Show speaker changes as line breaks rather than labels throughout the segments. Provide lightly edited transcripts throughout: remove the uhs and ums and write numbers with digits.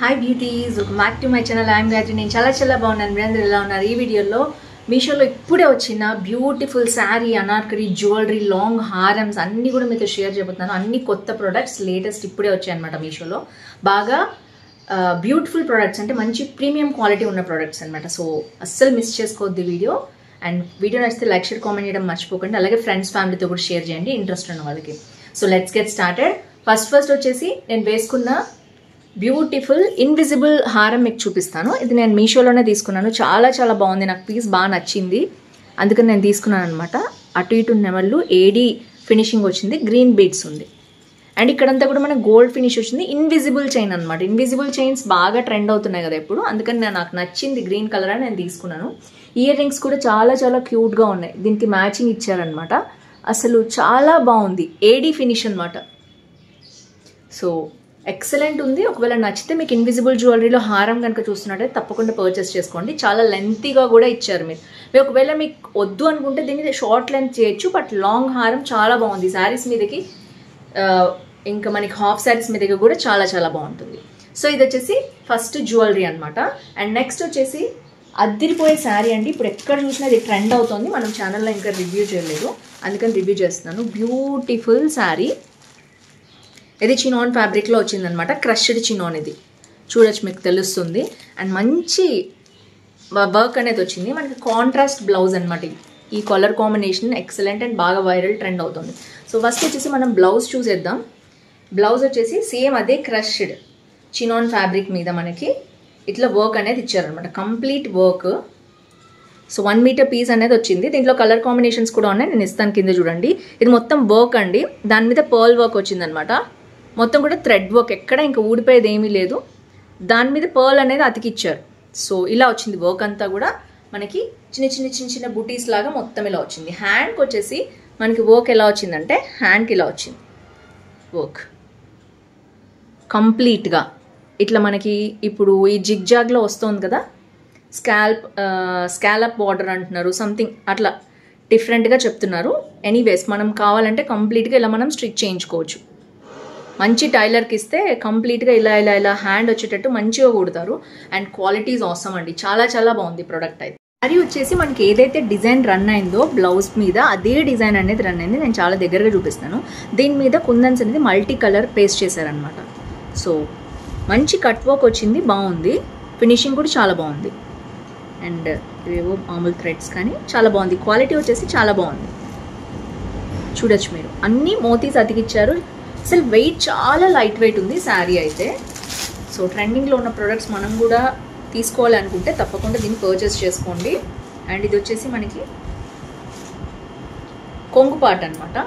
Hi beauties, welcome back to my channel. I'm Gayatri. నేను చాలా బాగున్నాను. మీరందరూ ఎలా ఉన్నారు? ఈ వీడియోలో మీషోలో ఇప్పుడే వచ్చిన beautiful sari, Anarkali, jewellery, long హారమ్స్ అన్నీ కూడా మీతో షేర్ చేయబోతున్నాను. అన్ని కొత్త ప్రొడక్ట్స్ లేటెస్ట్ ఇప్పుడే వచ్చాయి అనమాట. మీషోలో బాగా బ్యూటిఫుల్ ప్రొడక్ట్స్, అంటే మంచి ప్రీమియం క్వాలిటీ ఉన్న ప్రొడక్ట్స్ అనమాట. సో అస్సలు మిస్ చేసుకోవద్దు వీడియో. అండ్ వీడియో నచ్చితే లైక్, షేర్, కామెంట్ చేయడం మర్చిపోకండి. అలాగే ఫ్రెండ్స్, ఫ్యామిలీతో కూడా షేర్ చేయండి ఇంట్రెస్ట్ ఉన్న వాళ్ళకి. So let's get started. First వచ్చేసి నేను వేసుకున్న బ్యూటిఫుల్ ఇన్విజిబుల్ హారం మీకు చూపిస్తాను. ఇది నేను మీషోలోనే తీసుకున్నాను. చాలా బాగుంది. నాకు పీస్ బాగా నచ్చింది, అందుకని నేను తీసుకున్నాను అనమాట. అటు ఇటు నెమళ్ళు ఏడీ ఫినిషింగ్ వచ్చింది, గ్రీన్ బీడ్స్ ఉంది. అండ్ ఇక్కడంతా కూడా మనకు గోల్డ్ ఫినిష్ వచ్చింది. ఇన్విజిబుల్ చైన్ అనమాట. ఇన్విజిబుల్ చైన్స్ బాగా ట్రెండ్ అవుతున్నాయి కదా ఇప్పుడు, అందుకని నాకు నచ్చింది గ్రీన్ కలర్ అని నేను తీసుకున్నాను. ఇయర్ రింగ్స్ కూడా చాలా క్యూట్గా ఉన్నాయి. దీనికి మ్యాచింగ్ ఇచ్చారనమాట. అసలు చాలా బాగుంది. ఏడీ ఫినిష్ అనమాట. సో ఎక్సలెంట్ ఉంది. ఒకవేళ నచ్చితే మీకు ఇన్విజిబుల్ జ్యువెలరీలో హారం కనుక చూస్తున్నట్టయితే తప్పకుండా పర్చేస్ చేసుకోండి. చాలా లెంతీగా కూడా ఇచ్చారు. మీరు ఒకవేళ మీకు వద్దు అనుకుంటే దీన్ని షార్ట్ లెంత్ చేయొచ్చు, బట్ లాంగ్ హారం చాలా బాగుంది. శారీస్ మీదకి, ఇంకా మనకి హాఫ్ శారీస్ మీదకి కూడా చాలా బాగుంటుంది. సో ఇది వచ్చేసి ఫస్ట్ జ్యువెలరీ అనమాట. అండ్ నెక్స్ట్ వచ్చేసి అద్దిరిపోయే శారీ అండి. ఇప్పుడు ఎక్కడ చూసినా ఇది ట్రెండ్ అవుతుంది. మనం ఛానల్లో ఇంకా రివ్యూ చేయలేదు, అందుకని రివ్యూ చేస్తున్నాను. బ్యూటిఫుల్ శారీ. ఇది చినాన్ ఫ్యాబ్రిక్లో వచ్చిందనమాట. క్రష్డ్ చినాన్ ఇది చూడొచ్చు, మీకు తెలుస్తుంది. అండ్ మంచి వర్క్ అనేది వచ్చింది. మనకి కాంట్రాస్ట్ బ్లౌజ్ అనమాట. ఈ కలర్ కాంబినేషన్ ఎక్సలెంట్ అండ్ బాగా వైరల్ ట్రెండ్ అవుతుంది. సో ఫస్ట్ వచ్చేసి మనం బ్లౌజ్ చూసేద్దాం. బ్లౌజ్ వచ్చేసి సేమ్ అదే క్రష్డ్ చినాన్ ఫ్యాబ్రిక్ మీద మనకి ఇట్లా వర్క్ అనేది ఇచ్చారనమాట. Complete work. So 1 metre piece అనేది వచ్చింది. దీంట్లో కలర్ కాంబినేషన్స్ కూడా ఉన్నాయి, నేను ఇస్తాను కింద చూడండి. ఇది మొత్తం వర్క్ అండి. దాని మీద పర్ల్ వర్క్ వచ్చిందనమాట. మొత్తం కూడా థ్రెడ్ వర్క్, ఎక్కడ ఇంకా ఊడిపోయేది ఏమీ లేదు. దాని మీద పర్ల్ అనేది అతికిచ్చారు. సో ఇలా వచ్చింది వర్క్ అంతా కూడా మనకి చిన్న బుటీస్ లాగా మొత్తం ఇలా వచ్చింది. హ్యాండ్కి వచ్చేసి మనకి వర్క్ ఎలా వచ్చిందంటే, హ్యాండ్కి ఇలా వచ్చింది వర్క్ కంప్లీట్గా. ఇట్లా మనకి ఇప్పుడు ఈ జిగ్జాగ్లో వస్తుంది కదా, స్కాలప్ బార్డర్ అంటున్నారు, సంథింగ్ అట్లా డిఫరెంట్గా చెప్తున్నారు. ఎనీవేస్ మనం కావాలంటే కంప్లీట్గా ఇలా మనం స్టిచ్ చేయించుకోవచ్చు. మంచి టైలర్కి ఇస్తే కంప్లీట్గా ఇలా హ్యాండ్ వచ్చేటట్టు మంచిగా కుడతారు. అండ్ క్వాలిటీ ఈజ్ ఆసమ్ అండి. చాలా బాగుంది ప్రోడక్ట్ అయితే. అది వచ్చేసి మనకి ఏదైతే డిజైన్ రన్ అయిందో బ్లౌజ్ మీద, అదే డిజైన్ అనేది రన్ అయింది. నేను చాలా దగ్గరగా చూపిస్తాను. దీని మీద కుందన్స్ అనేది మల్టీ కలర్ పేస్ట్ చేశారనమాట. సో మంచి కట్ వర్క్ వచ్చింది, బాగుంది. ఫినిషింగ్ కూడా చాలా బాగుంది. అండ్ ఇవేవో మామూలు థ్రెడ్స్, కానీ చాలా బాగుంది. క్వాలిటీ వచ్చేసి చాలా బాగుంది. చూడొచ్చు మీరు, అన్నీ మోతీస్ అతికిచ్చారు. అసలు వెయిట్ చాలా లైట్ వెయిట్ ఉంది శారీ అయితే. సో ట్రెండింగ్లో ఉన్న ప్రొడక్ట్స్ మనం కూడా తీసుకోవాలనుకుంటే తప్పకుండా దీన్ని పర్చేస్ చేసుకోండి. అండ్ ఇది వచ్చేసి మనకి కొంగు పార్ట్ అనమాట.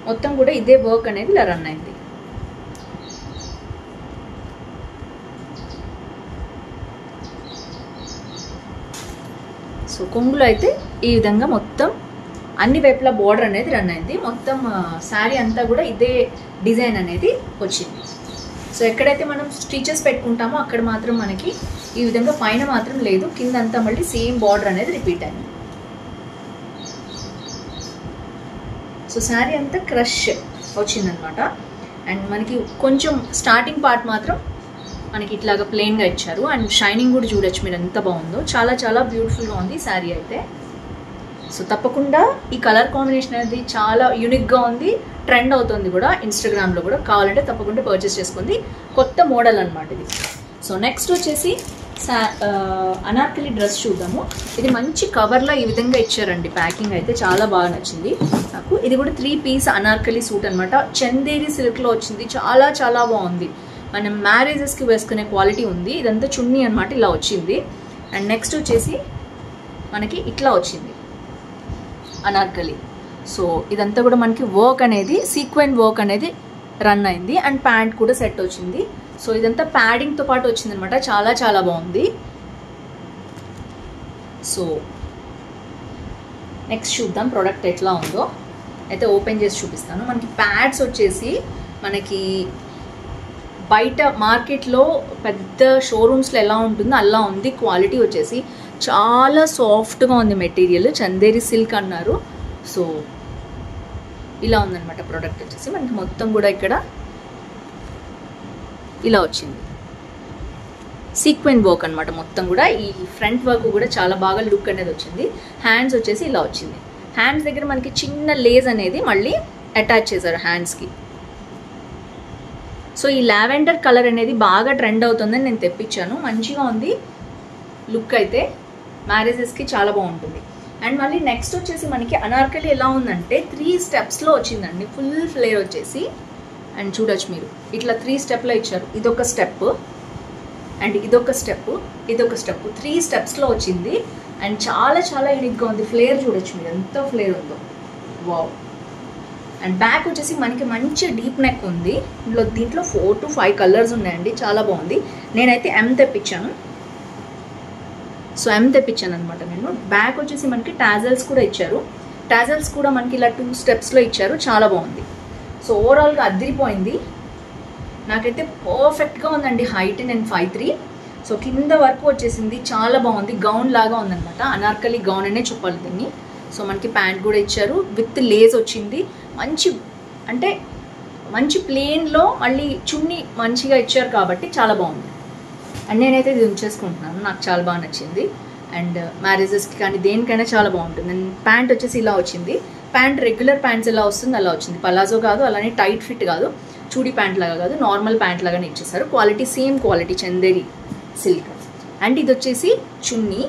మొత్తం కూడా ఇదే వర్క్ అనేది ఇలా రన్ అయింది. సో కొంగులో అయితే ఈ విధంగా మొత్తం అన్ని వైపులా బోర్డర్ అనేది రన్ అయింది. మొత్తం శారీ అంతా కూడా ఇదే డిజైన్ అనేది వచ్చింది. సో ఎక్కడైతే మనం స్టిచెస్ పెట్టుకుంటామో అక్కడ మాత్రం మనకి ఈ విధంగా, పైన మాత్రం లేదు, కింద అంతా మళ్ళీ సేమ్ బార్డర్ అనేది రిపీట్ అయింది. సో శారీ అంతా క్రష్ వచ్చిందనమాట. అండ్ మనకి కొంచెం స్టార్టింగ్ పార్ట్ మాత్రం మనకి ఇట్లాగా ప్లెయిన్గా ఇచ్చారు. అండ్ షైనింగ్ కూడా చూడొచ్చు మీరు ఎంత బాగుందో. చాలా బ్యూటిఫుల్గా ఉంది శారీ అయితే. సో తప్పకుండా ఈ కలర్ కాంబినేషన్ అనేది చాలా యూనిక్గా ఉంది, ట్రెండ్ అవుతుంది కూడా ఇన్స్టాగ్రామ్లో కూడా. కావాలంటే తప్పకుండా పర్చేస్ చేసుకోండి. కొత్త మోడల్ అనమాట ఇది. సో నెక్స్ట్ వచ్చేసి అనార్కలి డ్రెస్ చూద్దాము. ఇది మంచి కవర్లో ఈ విధంగా ఇచ్చారండి. ప్యాకింగ్ అయితే చాలా బాగా నచ్చింది నాకు. ఇది కూడా 3 పీస్ అనార్కలి సూట్ అనమాట. చందేరి సిల్క్లో వచ్చింది. చాలా బాగుంది. మనం మ్యారేజెస్కి వేసుకునే క్వాలిటీ ఉంది. ఇదంతా చున్నీ అనమాట, ఇలా వచ్చింది. అండ్ నెక్స్ట్ వచ్చేసి మనకి ఇట్లా వచ్చింది అనార్కలి. సో ఇదంతా కూడా మనకి వర్క్ అనేది, సీక్వెన్ వర్క్ అనేది రన్ అయింది. అండ్ ప్యాంట్ కూడా సెట్ వచ్చింది. సో ఇదంతా ప్యాడింగ్తో పాటు వచ్చింది అనమాట. చాలా బాగుంది. సో నెక్స్ట్ చూద్దాం ప్రోడక్ట్ ఎట్లా ఉందో. అయితే ఓపెన్ చేసి చూపిస్తాను. మనకి ప్యాడ్స్ వచ్చేసి మనకి బయట మార్కెట్లో పెద్ద షోరూమ్స్లో ఎలా ఉంటుందో అలా ఉంది. క్వాలిటీ వచ్చేసి చాలా సాఫ్ట్గా ఉంది. మెటీరియల్ చందేరి సిల్క్ అన్నారు. సో ఇలా ఉందన్నమాట ప్రోడక్ట్ వచ్చేసి. మనకి మొత్తం కూడా ఇక్కడ ఇలా వచ్చింది. సీక్వెన్ వర్క్ అనమాట మొత్తం కూడా. ఈ ఫ్రంట్ వర్క్ కూడా చాలా బాగా లుక్ అనేది వచ్చింది. హ్యాండ్స్ వచ్చేసి ఇలా వచ్చింది. హ్యాండ్స్ దగ్గర మనకి చిన్న లేస్ అనేది మళ్ళీ అటాచ్ చేశారు హ్యాండ్స్కి. సో ఈ లావెండర్ కలర్ అనేది బాగా ట్రెండ్ అవుతుందని నేను తెప్పించాను. మంచిగా ఉంది లుక్ అయితే, మ్యారేజెస్కి చాలా బాగుంటుంది. అండ్ మళ్ళీ నెక్స్ట్ వచ్చేసి మనకి అనార్కలి ఎలా ఉందంటే 3 స్టెప్స్లో వచ్చిందండి. ఫుల్ ఫ్లేర్ వచ్చేసి, అండ్ చూడొచ్చు మీరు ఇట్లా 3 స్టెప్లో ఇచ్చారు. ఇదొక స్టెప్ అండ్ ఇదొక స్టెప్, ఇదొక స్టెప్, 3 స్టెప్స్లో వచ్చింది. అండ్ చాలా చాలా యూనిక్గా ఉంది. ఫ్లేర్ చూడొచ్చు మీరు ఎంత ఫ్లేర్ ఉందో, వావ్. అండ్ బ్యాక్ వచ్చేసి మనకి మంచి డీప్ నెక్ ఉంది. దీంట్లో 4 to 5 కలర్స్ ఉన్నాయండి, చాలా బాగుంది. నేనైతే M తెప్పించాను. సో M తెప్పించాను అనమాట నేను. బ్యాక్ వచ్చేసి మనకి టాజల్స్ కూడా ఇచ్చారు. టాజల్స్ కూడా మనకి ఇలా 2 స్టెప్స్లో ఇచ్చారు, చాలా బాగుంది. సో ఓవరాల్గా అదిరిపోయింది. నాకైతే పర్ఫెక్ట్గా ఉందండి. హైట్ నేను 5'3". సో కింద వరకు వచ్చేసింది, చాలా బాగుంది. గౌన్ లాగా ఉందన్నమాట, అనార్కలి గౌన్ అనే చెప్పాలి దీన్ని. సో మనకి ప్యాంట్ కూడా ఇచ్చారు, విత్ లేస్ వచ్చింది. మంచి అంటే మంచి ప్లెయిన్లో మళ్ళీ చున్నీ మంచిగా ఇచ్చారు కాబట్టి చాలా బాగుంది. అండ్ నేనైతే ఇది ఉంచేసుకుంటున్నాను, నాకు చాలా బాగా నచ్చింది. అండ్ మ్యారేజెస్కి కానీ దేనికైనా చాలా బాగుంటుంది. అండ్ ప్యాంట్ వచ్చేసి ఇలా వచ్చింది. ప్యాంట్ రెగ్యులర్ ప్యాంట్స్ ఎలా వస్తుంది అలా వచ్చింది. పలాజో కాదు, అలానే టైట్ ఫిట్ కాదు, చూడీ ప్యాంట్ లాగా కాదు, నార్మల్ ప్యాంట్ లాగానే ఇచ్చేసారు. Quality same quality, Chanderi silk. And ఇది వచ్చేసి చున్నీ.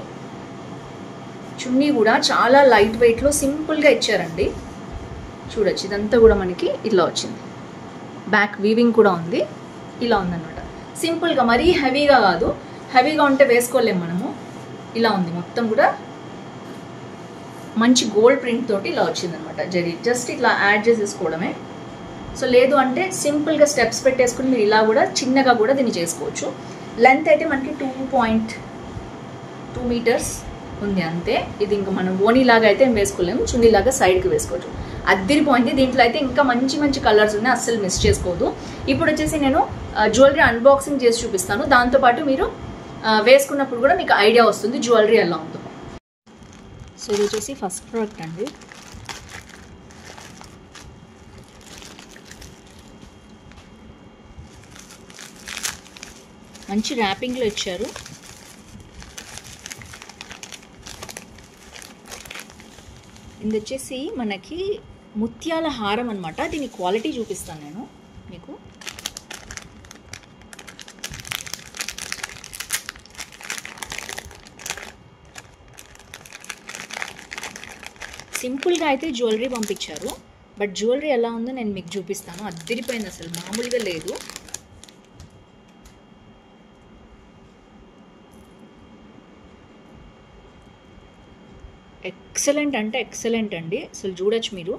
చున్నీ కూడా చాలా లైట్ వెయిట్లో సింపుల్గా ఇచ్చారండి. చూడొచ్చు, ఇదంతా కూడా మనకి ఇలా వచ్చింది. బ్యాక్ వీవింగ్ కూడా ఉంది, ఇలా ఉందన్నమాట. సింపుల్గా, మరీ హెవీగా కాదు. హెవీగా ఉంటే వేసుకోలేము మనము. ఇలా ఉంది మొత్తం కూడా, మంచి గోల్డ్ ప్రింట్ తోటి ఇలా వచ్చిందనమాట. జస్ట్ ఇట్లా యాడ్ చేసేసుకోవడమే. సో లేదు అంటే సింపుల్గా స్టెప్స్ పెట్టేసుకుని మీరు ఇలా కూడా చిన్నగా కూడా దీన్ని చేసుకోవచ్చు. లెంత్ అయితే మనకి 2.2 మీటర్స్ ఉంది అంతే. ఇది ఇంకా మనం ఓనీలాగా అయితే వేసుకోలేము, చున్నీలాగా సైడ్కి వేసుకోవచ్చు. అదిరిపోయింది. దీంట్లో అయితే ఇంకా మంచి మంచి కలర్స్ ఉన్నాయి, అస్సలు మిస్ చేసుకోవద్దు. ఇప్పుడు వచ్చేసి నేను జ్యువెలరీ అన్బాక్సింగ్ చేసి చూపిస్తాను. దాంతోపాటు మీరు వేసుకున్నప్పుడు కూడా మీకు ఐడియా వస్తుంది జ్యువెలరీ ఎలా ఉందో. సో ఇది వచ్చేసి ఫస్ట్ ప్రోడక్ట్ అండి. మంచి ర్యాపింగ్లో ఇచ్చారు. ఇది వచ్చేసి మనకి ముత్యాల హారం అనమాట. దీని క్వాలిటీ చూపిస్తాను నేను మీకు. సింపుల్గా అయితే జ్యువెలరీ పంపించారు, బట్ జ్యువెలరీ ఎలా ఉందో నేను మీకు చూపిస్తాను. అదిరిపోయింది, అసలు మామూలుగా లేదు. ఎక్సలెంట్ అంటే ఎక్సలెంట్ అండి, అసలు చూడొచ్చు మీరు.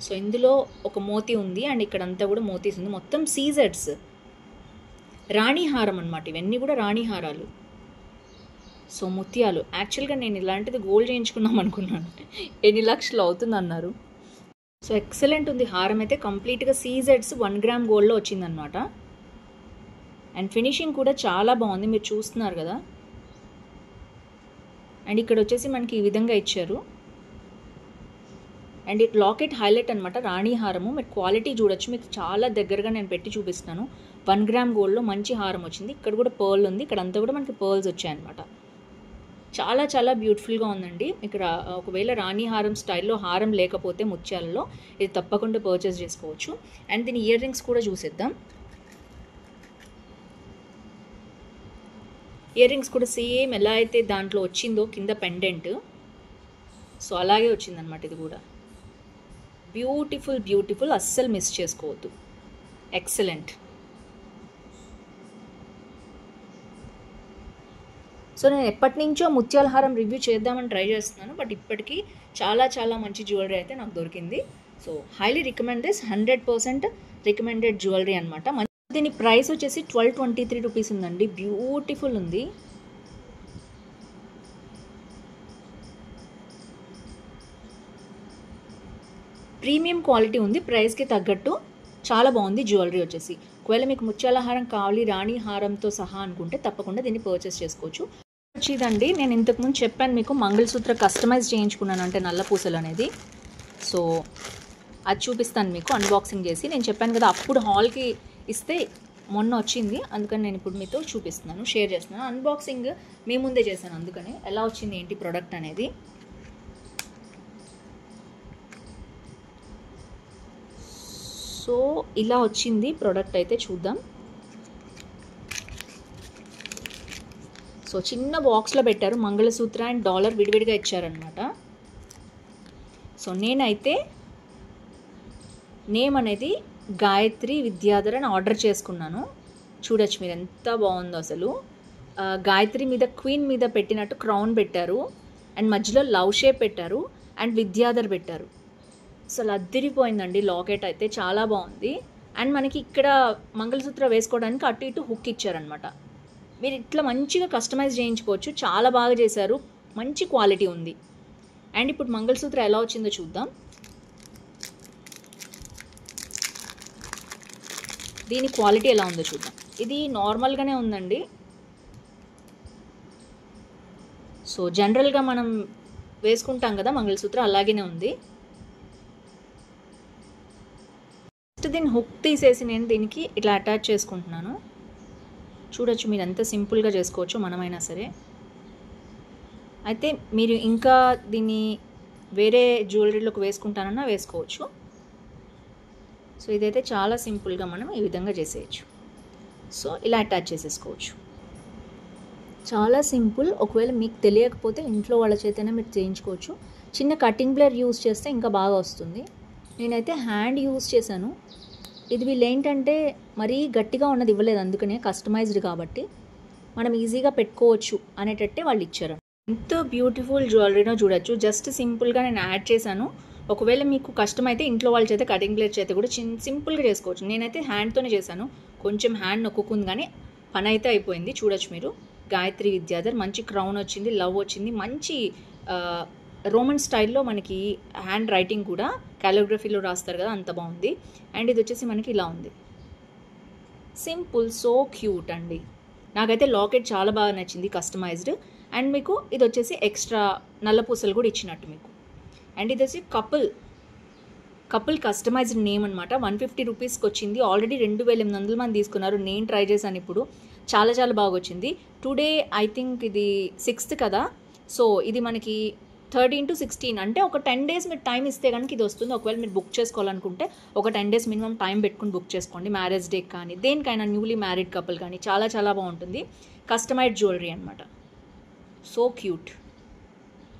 సో ఇందులో ఒక మోతీ ఉంది అండ్ ఇక్కడంతా కూడా మోతీస్ ఉంది. మొత్తం సీజెడ్స్, రాణి హారం అనమాట. ఇవన్నీ కూడా రాణి హారాలు. సో ముత్యాలు. యాక్చువల్గా నేను ఇలాంటిది గోల్డ్ చేయించుకున్నాం అనుకున్నాను, ఎన్ని లక్షలు అవుతుంది అన్నారు. సో ఎక్సలెంట్ ఉంది హారం అయితే. కంప్లీట్గా సీజెడ్స్ 1 గ్రామ్ గోల్డ్లో వచ్చిందనమాట. అండ్ ఫినిషింగ్ కూడా చాలా బాగుంది, మీరు చూస్తున్నారు కదా. అండ్ ఇక్కడ వచ్చేసి మనకి ఈ విధంగా ఇచ్చారు. అండ్ ఈ లాకెట్ హైలైట్ అనమాట, రాణి హారము. మీరు క్వాలిటీ చూడొచ్చు, మీకు చాలా దగ్గరగా నేను పెట్టి చూపిస్తున్నాను. 1 గ్రామ్ గోల్డ్లో మంచి హారం వచ్చింది. ఇక్కడ కూడా పర్ల్ ఉంది, ఇక్కడ అంతా కూడా మనకి పర్ల్స్ వచ్చాయన్నమాట. చాలా చాలా బ్యూటిఫుల్గా ఉందండి. ఇక్కడ ఒకవేళ రాణి హారం స్టైల్లో హారం లేకపోతే ముత్యాలలో ఇది తప్పకుండా పర్చేస్ చేసుకోవచ్చు. అండ్ దీని ఇయర్ రింగ్స్ కూడా చూసేద్దాం. ఇయర్ రింగ్స్ కూడా సేమ్ ఎలా అయితే దాంట్లో వచ్చిందో కింద పెండెంట్, సో అలాగే వచ్చిందనమాట. ఇది కూడా బ్యూటిఫుల్ బ్యూటిఫుల్, అస్సలు మిస్ చేసుకోవద్దు. ఎక్సలెంట్. సో నేను ఎప్పటి నుంచో ముత్యాల హారం రివ్యూ చేద్దామని ట్రై చేస్తున్నాను, బట్ ఇప్పటికీ చాలా చాలా మంచి జ్యువెలరీ అయితే నాకు దొరికింది. So highly recommend this, 100% recommended jewellery అనమాట. దీని ప్రైస్ వచ్చేసి 1223 రూపీస్ ఉందండి. బ్యూటిఫుల్ ఉంది. ప్రీమియం క్వాలిటీ ఉంది, ప్రైస్కి తగ్గట్టు చాలా బాగుంది జ్యువెలరీ వచ్చేసి. ఒకవేళ మీకు ముత్యాల హారం కావాలి రాణి హారంతో సహా అనుకుంటే తప్పకుండా దీన్ని పర్చేస్ చేసుకోవచ్చు. వచ్చిందండి, నేను ఇంతకుముందు చెప్పాను మీకు మంగళసూత్ర కస్టమైజ్ చేయించుకున్నాను, అంటే నల్ల పూసలు అనేది. సో అది చూపిస్తాను మీకు అన్బాక్సింగ్ చేసి. నేను చెప్పాను కదా అప్పుడు హాల్కి ఇస్తే మొన్న వచ్చింది, అందుకని నేను ఇప్పుడు మీతో చూపిస్తున్నాను, షేర్ చేస్తున్నాను. అన్బాక్సింగ్ మీ ముందే చేశాను, అందుకని ఎలా వచ్చింది ఏంటి ప్రోడక్ట్ అనేది. సో ఇలా వచ్చింది ప్రోడక్ట్ అయితే, చూద్దాం. సో చిన్న బాక్స్లో పెట్టారు, మంగళసూత్ర అండ్ డాలర్ విడివిడిగా ఇచ్చారనమాట. సో నేనైతే నేమ్ అనేది గాయత్రి విద్యాధర్ అని ఆర్డర్ చేసుకున్నాను. చూడొచ్చు మీరు ఎంత బాగుందో అసలు. గాయత్రి మీద క్వీన్ మీద పెట్టినట్టు క్రౌన్ పెట్టారు, అండ్ మధ్యలో లవ్ షేప్ పెట్టారు, అండ్ విద్యాధర్ పెట్టారు. అసలు అద్దిరిపోయిందండి లాకెట్ అయితే, చాలా బాగుంది. అండ్ మనకి ఇక్కడ మంగళసూత్ర వేసుకోవడానికి అటు ఇటు హుక్ ఇచ్చారనమాట. మీరు ఇట్లా మంచిగా కస్టమైజ్ చేయించుకోవచ్చు, చాలా బాగా చేశారు, మంచి క్వాలిటీ ఉంది. అండ్ ఇప్పుడు మంగళసూత్ర ఎలా వచ్చిందో చూద్దాం. దీని క్వాలిటీ ఎలా ఉందో చూద్దాం. ఇది నార్మల్గానే ఉందండి. సో జనరల్గా మనం వేసుకుంటాం కదా మంగళసూత్ర, అలాగనే ఉంది. ఫస్ట్ దీన్ని హుక్ తీసేసి నేను దీనికి ఇట్లా అటాచ్ చేసుకుంటున్నాను. చూడొచ్చు మీరు ఎంత సింపుల్గా చేసుకోవచ్చు మనమైనా సరే. అయితే మీరు ఇంకా దీన్ని వేరే జ్యువెలరీలోకి వేసుకుంటానన్నా వేసుకోవచ్చు. సో ఇదైతే చాలా సింపుల్గా మనం ఈ విధంగా చేసేయచ్చు. సో ఇలా అటాచ్ చేసేసుకోవచ్చు, చాలా సింపుల్. ఒకవేళ మీకు తెలియకపోతే ఇంట్లో వాళ్ళ చేతనే మీరు చేయించుకోవచ్చు. చిన్న కటింగ్ బ్లేడ్ యూస్ చేస్తే ఇంకా బాగా వస్తుంది. నేనైతే హ్యాండ్ యూస్ చేశాను. ఇది వీళ్ళు ఏంటంటే మరీ గట్టిగా ఉన్నది ఇవ్వలేదు, అందుకనే కస్టమైజ్డ్ కాబట్టి మనం ఈజీగా పెట్టుకోవచ్చు అనేటట్టే వాళ్ళు ఇచ్చారు. ఎంత బ్యూటిఫుల్ జ్యువెలరీనో చూడొచ్చు. జస్ట్ సింపుల్గా నేను యాడ్ చేశాను. ఒకవేళ మీకు కష్టమైతే ఇంట్లో వాళ్ళ చేత కటింగ్ ప్లేట్ చేత కూడా సింపుల్గా చేసుకోవచ్చు. నేనైతే హ్యాండ్తోనే చేశాను, కొంచెం హ్యాండ్ నొక్కుంది కానీ పని అయితే అయిపోయింది. చూడొచ్చు మీరు. గాయత్రి విద్యాధర్, మంచి క్రౌన్ వచ్చింది, లవ్ వచ్చింది, మంచి రోమన్ స్టైల్లో మనకి హ్యాండ్ రైటింగ్ కూడా కాలిగ్రఫీలో రాస్తారు కదా, అంత బాగుంది. అండ్ ఇది వచ్చేసి మనకి ఇలా ఉంది, సింపుల్, సో క్యూట్ అండి. నాకైతే లాకెట్ చాలా బాగా నచ్చింది, కస్టమైజ్డ్. అండ్ మీకు ఇది వచ్చేసి ఎక్స్ట్రా నల్ల పూసలు కూడా ఇచ్చినట్టు మీకు. అండ్ ఇది వచ్చి కపుల్ కస్టమైజ్డ్ నేమ్ అనమాట. 150 రూపీస్కి వచ్చింది. ఆల్రెడీ 2800 మంది తీసుకున్నారు. నేను ట్రై చేశాను ఇప్పుడు, చాలా చాలా బాగా వచ్చింది. టుడే ఐ థింక్ ఇది 6th కదా, సో ఇది మనకి 13 to 16 అంటే ఒక 10 days మీరు టైం ఇస్తే కనుక ఇది వస్తుంది. ఒకవేళ మీరు బుక్ చేసుకోవాలనుకుంటే ఒక 10 days మినిమం టైం పెట్టుకుని బుక్ చేసుకోండి. మ్యారేజ్ డే కానీ దేనికైనా, న్యూలీ మ్యారీడ్ కపుల్ కానీ చాలా చాలా బాగుంటుంది. కస్టమైజ్డ్ జ్యువెలరీ అనమాట. So cute.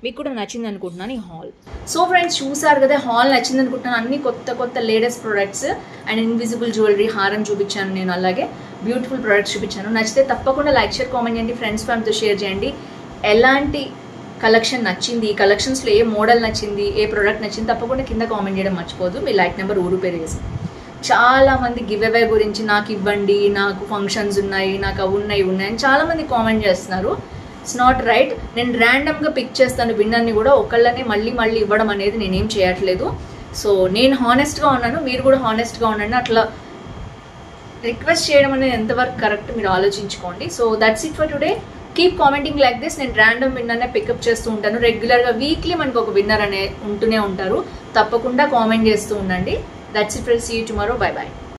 మీకు కూడా నచ్చింది అనుకుంటున్నాను ఈ హాల్. సో ఫ్రెండ్స్ చూసారు కదా, హాల్ నచ్చింది అనుకుంటున్నాను. అన్ని కొత్త కొత్త latest products and invisible jewellery, హారం చూపించాను నేను, అలాగే బ్యూటిఫుల్ ప్రొడక్ట్స్ చూపించాను. నచ్చితే తప్పకుండా లైక్, షేర్, కామెంట్ చేయండి, ఫ్రెండ్స్ ఫ్యామిలీతో షేర్ చేయండి. ఎలాంటి కలెక్షన్ నచ్చింది, ఈ కలెక్షన్స్లో ఏ మోడల్ నచ్చింది, ఏ ప్రోడక్ట్ నచ్చింది తప్పకుండా కింద కామెంట్ చేయడం మర్చిపోదు. మీ లైక్ నెంబర్ ఊరు పేరు చేసి. చాలామంది గివ్ అవే గురించి నాకు ఇవ్వండి, నాకు ఫంక్షన్స్ ఉన్నాయి, నాకు అవి ఉన్నాయి అని చాలామంది కామెంట్ చేస్తున్నారు. It's not right. నేను ర్యాండమ్గా పిక్ చేస్తాను విన్నర్ని కూడా, ఒకళ్ళని మళ్ళీ మళ్ళీ ఇవ్వడం అనేది నేనేం చేయట్లేదు. సో నేను హానెస్ట్గా ఉన్నాను, మీరు కూడా హానెస్ట్గా ఉండండి. అట్లా రిక్వెస్ట్ చేయడం అనేది ఎంతవరకు కరెక్ట్ మీరు ఆలోచించుకోండి. So that's it for today. Keep commenting like this. నేను ర్యాండమ్ విన్నర్నే పికప్ చేస్తూ ఉంటాను. రెగ్యులర్గా వీక్లీ మనకు ఒక విన్నర్ ఉంటూనే ఉంటారు. తప్పకుండా కామెంట్ చేస్తూ ఉండండి. That's it for, see you tomorrow. Bye bye.